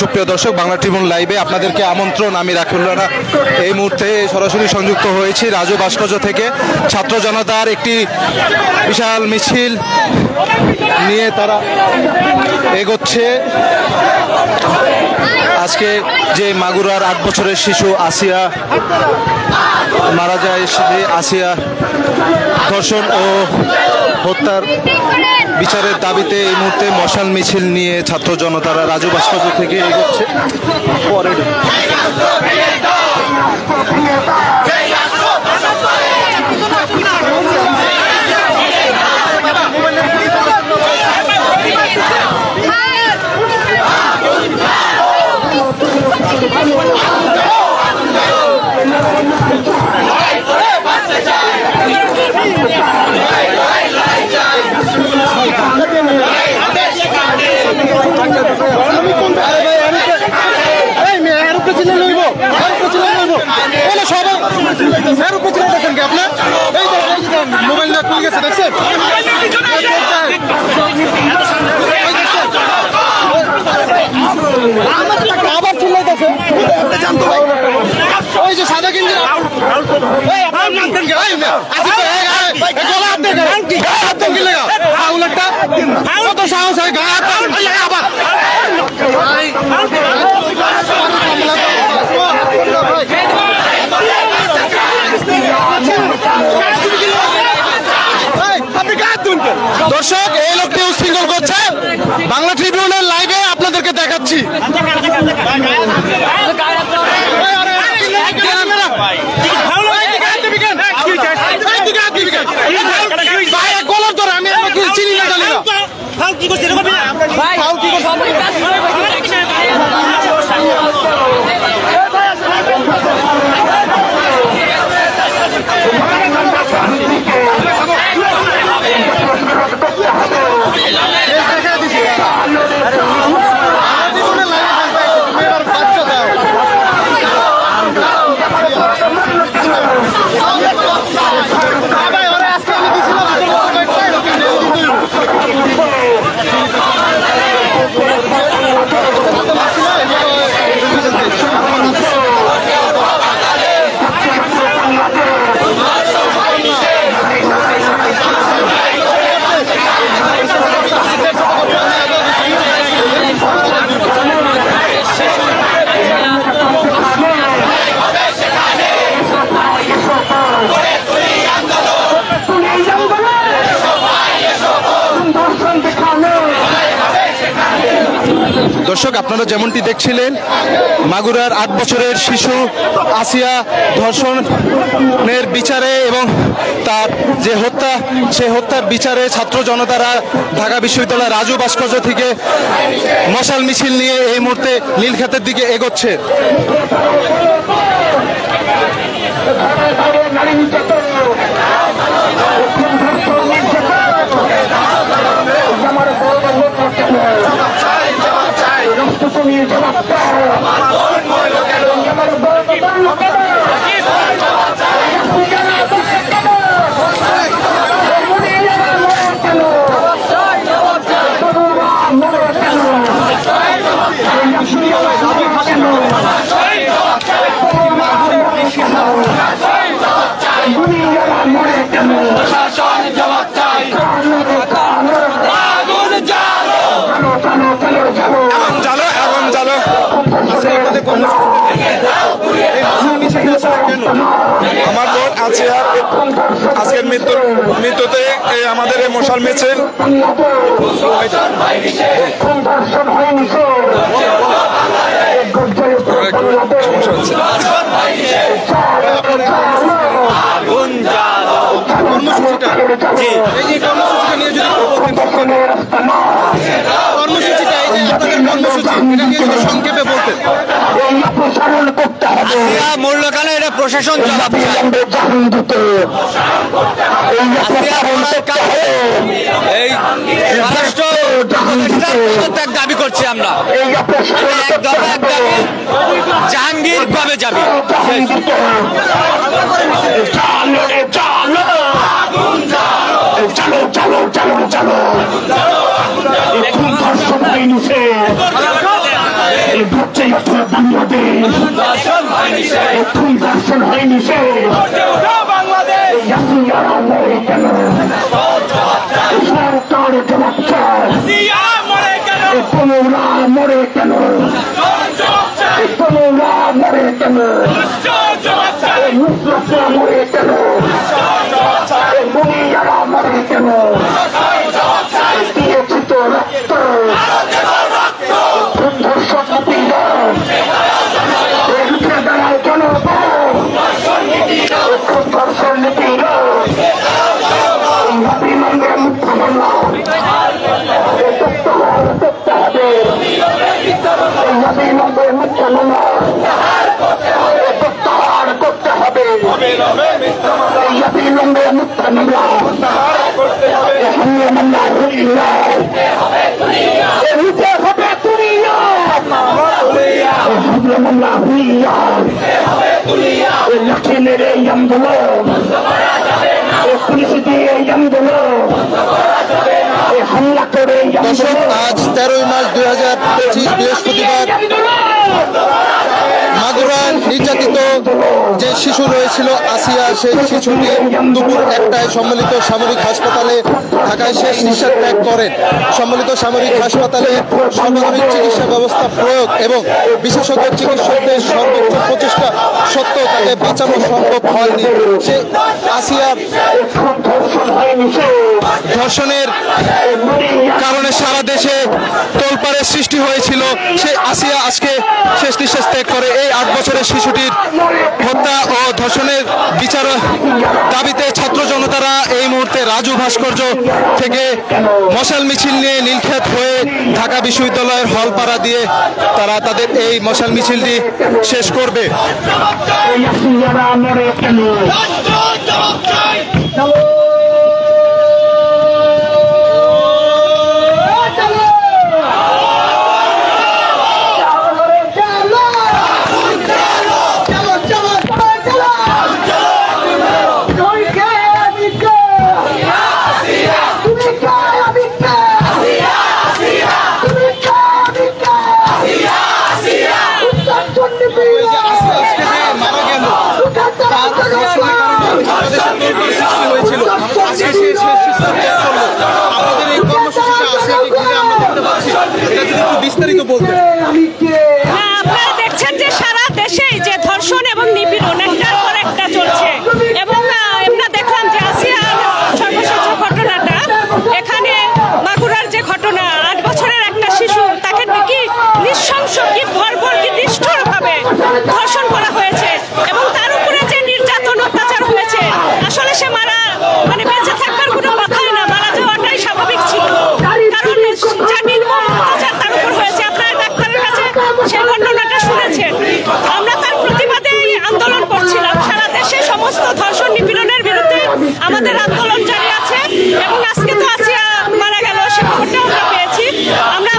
সুপ্রিয় দর্শক, বাংলা ট্রিবিউন লাইভে আপনাদেরকে আমন্ত্রণ। আমি রাকিবুল রানা এই মুহূর্তে সরাসরি সংযুক্ত হয়েছি রাজু ভাস্কর্য থেকে। ছাত্র জনতার একটি বিশাল মিছিল নিয়ে তারা এগোচ্ছে। আজকে যে মাগুরার 8 বছরের শিশু আসিয়া মারা যায়, আসিয়া ধর্ষণ ও হত্যার বিচারের দাবিতে এই মুহূর্তে মশাল মিছিল নিয়ে ছাত্র জনতারা রাজু ভাস্কর্য থেকে এগোচ্ছে। পরে মোবাইল না খুলে গেছে, দেখছেন? আবার চিল্লাইতেছে, ওই যে সাদা গেঞ্জি কত সাহস হয় গা আবার দর্শক, এই লোকটি উচ্ছৃঙ্খল করছে। বাংলা ট্রিবিউনের লাইভে আপনাদেরকে দেখাচ্ছি। দর্শক, আপনারা যেমনটি দেখছিলেন, মাগুরার 8 বছরের শিশু আসিয়া ধর্ষণের বিচারে এবং তার যে হত্যা, সেই হত্যার বিচারে ছাত্র জনতারা ঢাকা বিশ্ববিদ্যালয়ের রাজু ভাস্কর্য থেকে মশাল মিছিল নিয়ে এই মুহূর্তে নীলক্ষেতের দিকে এগোচ্ছে। আমার বোন আছে আজকের মৃত্যুতে আমাদের এই মশাল মিছিল। সংক্ষেপে বলতে মূল্যকালে এটা প্রশাসন জবাব এই দাবি করছি আমরা। জাহাঙ্গীর কবে যাবে? চলো চলো চলো চলো এখন ধর্ষণ হয়নি সে ঘটছে বাংলাদেশ এখন ধর্ষণ হয়নি সে সরকার জবাব কোনরা মরে কেন কোনরা মরে কেন মুসলিমরা মরে কেন মুনিয়ারা মরে কেন দিয়েছি তো রক্ত ধর্ষণ নিপীড়ন উঠে দাঁড়ায় জনগণ ধর্ষণ নিপীড়ন অবিলম্বে মুখ্য মামলা করতে হবে অবিলম্বে মুখ্য মামলা প্রত্যাহার করতে হবে অবিলম্বে মুখ্য মামলা মামলা হইলে হবে তুলিয়া মামলা হইয়া লক্ষ্মীর এই আন্দোলন পুলিশ দিয়ে এই আন্দোলন হামলা করে আজ 13 মার্চ 2025 বৃহস্পতিবার মাগুরার নির্যাতিত যে শিশু রয়েছিল আসিয়া, সেই শিশুটি দুপুর 1টায় সম্মিলিত সামরিক হাসপাতালে ঢাকায় শেষ নিঃশ্বাস ত্যাগ করেন। সম্মিলিত সামরিক হাসপাতালে সর্বাধুনিক চিকিৎসা ব্যবস্থা প্রয়োগ এবং বিশেষজ্ঞ চিকিৎসকদের সর্বোচ্চ প্রচেষ্টা সত্ত্বেও তাকে বাঁচানো সম্ভব হয়নি। সে আসিয়ার ধর্ষণের কারণে সারা দেশে তোলপাড়ের সৃষ্টি হয়েছিল। সেই আসিয়া আজকে শেষ নিঃশ্বাস ত্যাগ করে। এই 8 বছরের শিশুটির হত্যা ও ধর্ষণের বিচার দাবিতে ছাত্র জনতারা এই মুহূর্তে রাজু ভাস্কর্য থেকে মশাল মিছিল নিয়ে নীলক্ষেত হয়ে ঢাকা বিশ্ববিদ্যালয়ের হলপাড়া দিয়ে তারা তাদের এই মশাল মিছিলটি শেষ করবে। বিস্তারিত বলতে আপনারা দেখছেন যে সারা দেশেই যে ধর্ষণ এবং নিপীড়ন একটার পর একটা চলছে এবং আমরা দেখলাম যে আসিয়ার সর্বশেষ ঘটনাটা, এখানে মাগুরার যে ঘটনা 8 বছরের একটা শিশু, তাকে কি নৃশংস কি বর্বর কি নিষ্ঠুর ভাবে ধর্ষণ করা হয়েছে এবং তার উপরে যে নির্যাতন অত্যাচার হয়েছে, আসলে সে মানে বেঁচে থাকবার কোনো কথাই না, মারা যাওয়াটাই স্বাভাবিক ছিল। কারণ যা নির্মম অত্যাচার তার উপর হয়েছে, আপনার ডাক্তারের কাছে সেই বর্ণনাটা শুনেছেন। আমরা তার প্রতিবাদে আন্দোলন করছিলাম। সারা দেশে সমস্ত ধর্ষণ নিপীড়নের বিরুদ্ধে আমাদের আন্দোলন জারি আছে এবং আজকে তো আসিয়া মারা গেল, সে খবরটাও আমরা পেয়েছি। আমরা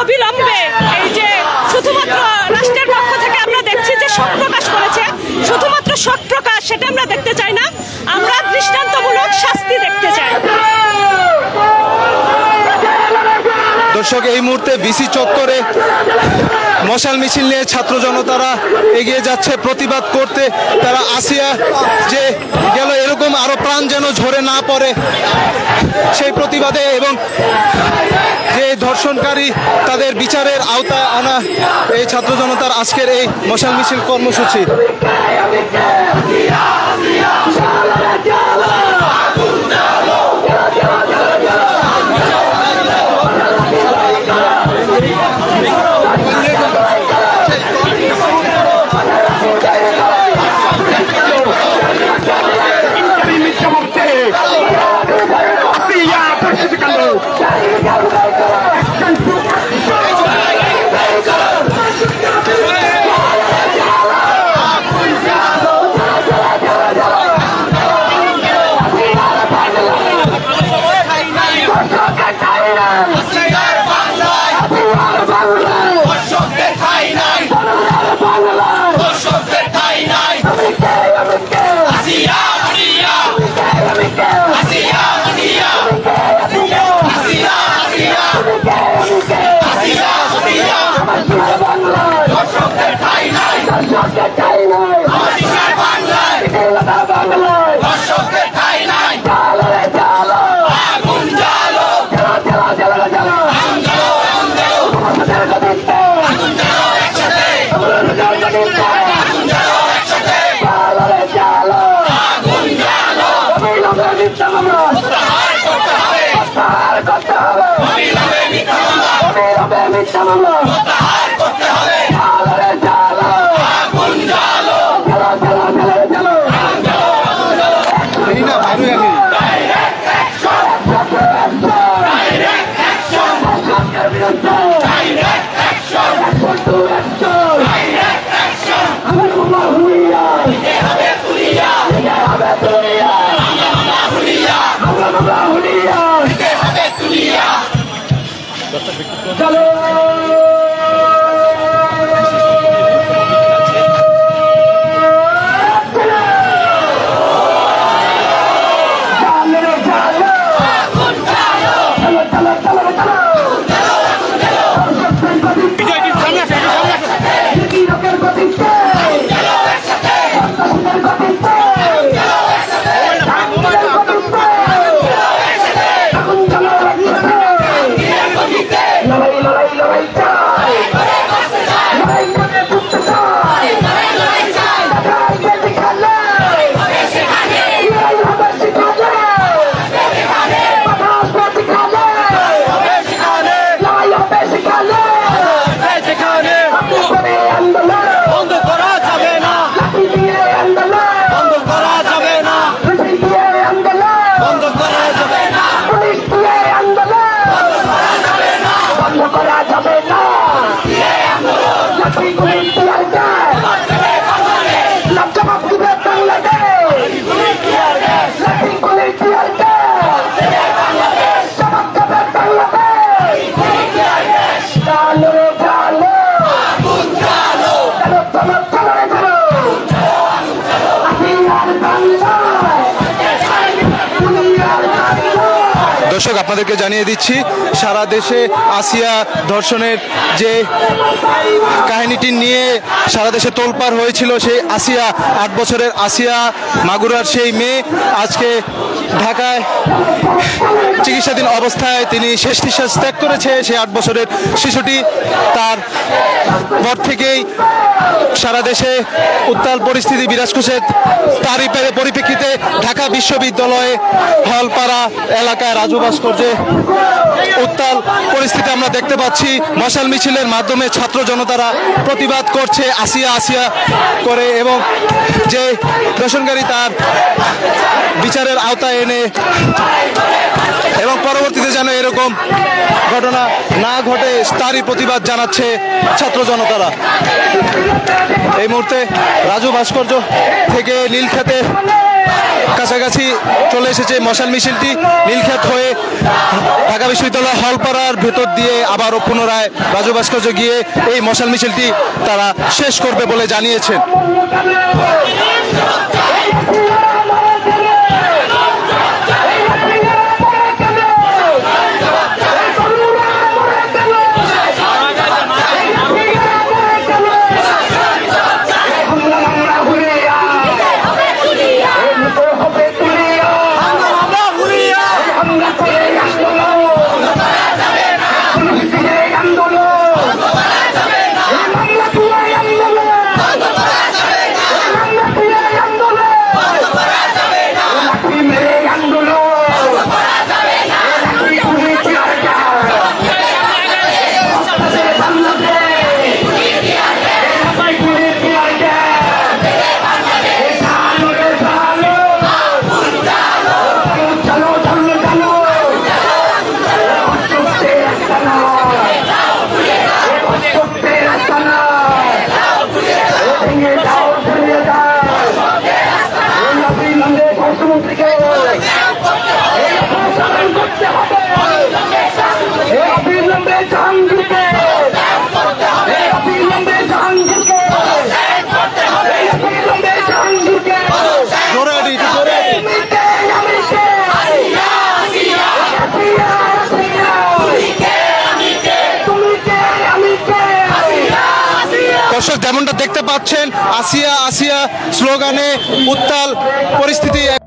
অবিলম্বে এই যে শুধুমাত্র রাষ্ট্রের পক্ষ থেকে আমরা দেখছি যে শোক প্রকাশ করেছে, শুধুমাত্র শোক প্রকাশ সেটা আমরা দেখতে চাই না, আমরা দৃষ্টান্তমূলক শাস্তি দেখতে চাই। দর্শক, এই মুহূর্তে ভিসি চত্বরে মশাল মিছিল নিয়ে ছাত্র জনতারা এগিয়ে যাচ্ছে প্রতিবাদ করতে। তারা আসিয়া যে গেল এরকম আরো প্রাণ যেন ঝরে না পড়ে সেই প্রতিবাদে এবং যে ধর্ষণকারী তাদের বিচারের আওতায় আনা এই ছাত্র জনতার আজকের এই মশাল মিছিল কর্মসূচি। দর্শক, আপনাদেরকে জানিয়ে দিচ্ছি, সারা দেশে আসিয়া ধর্ষণের যে কাহিনীটি নিয়ে সারা দেশে তোলপাড় হয়েছিল, সেই আসিয়া, 8 বছরের আসিয়া মাগুরার সেই মেয়ে আজকে ঢাকায় চিকিৎসাধীন অবস্থায় তিনি শেষ নিঃশ্বাস ত্যাগ করেছে। সেই 8 বছরের শিশুটি, তার পর থেকেই সারা দেশে উত্তাল পরিস্থিতি বিরাজ করছে। তারই পরিপ্রেক্ষিতে ঢাকা বিশ্ববিদ্যালয়ে হলপাড়া এলাকায় রাজু ভাস্কর্যে উত্তাল পরিস্থিতি আমরা দেখতে পাচ্ছি। মশাল মিছিলের মাধ্যমে ছাত্র জনতারা প্রতিবাদ করছে আসিয়া আসিয়া করে, এবং যে দর্শনকারী তার বিচারের আওতায় এনে এবং পরবর্তীতে যেন এরকম ঘটনা না ঘটে তারই প্রতিবাদ জানাচ্ছে ছাত্র জনতারা। এই মুহূর্তে রাজু ভাস্কর্য থেকে নীলক্ষেতের কাছাকাছি চলে এসেছে মশাল মিছিলটি। নীলক্ষেত হয়ে ঢাকা বিশ্ববিদ্যালয় হলপাড়ার ভেতর দিয়ে আবারও পুনরায় রাজু ভাস্কর্য গিয়ে এই মশাল মিছিলটি তারা শেষ করবে বলে জানিয়েছেন। দর্শক, যেমনটা দেখতে পাচ্ছেন, আসিয়া আসিয়া স্লোগানে উত্তাল পরিস্থিতি।